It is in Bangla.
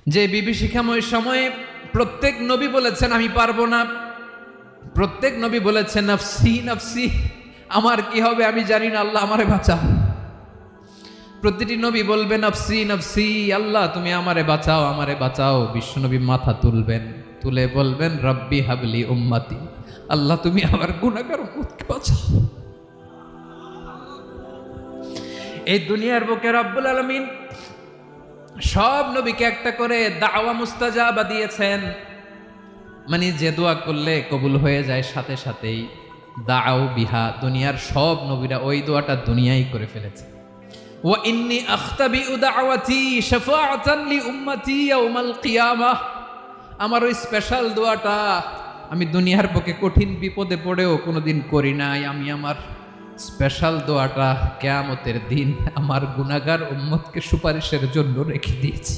যে বিভীষিকাময় সময়ে প্রত্যেক নবী বলেছেন আমি পারবো না, প্রত্যেক নবী বলেছেন নফসি নফসি, আমার কি হবে আমি জানি না, আল্লাহ আমারে বাঁচাও। প্রতিটি নবী বলবেন নফসি নফসি, আল্লাহ তুমি আমারে বাঁচাও আমারে বাঁচাও। বিশ্বনবী মাথা তুলবেন, তুলে বলবেন রব্বি হাবলি উম্মতি, আল্লাহ তুমি আমার গুনাহগার উম্মতকে বাঁচাও। এই দুনিয়ার বুকে রব্বুল আলামিন সব নবীকে একটা করে দাওয়া মুস্তাজাবা দিয়েছেন, মানে যে দোয়া করলে কবুল হয়ে যায় সাথে সাথেই। দাও বিহা, দুনিয়ার সব নবীরা ওই দোয়াটা দুনিয়ায় করে ফেলেছে। ওয়া ইন্নী আখতাবিউ দাওয়াতি শাফাআতান লি উম্মতি ইয়াউমাল কিয়ামাহ, আমার ওই স্পেশাল দোয়াটা আমি দুনিয়ার বুকে কঠিন বিপদে পড়েও কোনোদিন করি নাই। আমি আমার স্পেশাল দোয়াটা কিয়ামতের দিন আমার গুনাহগার উম্মতকে সুপারিশের জন্য রেখে দিয়েছি।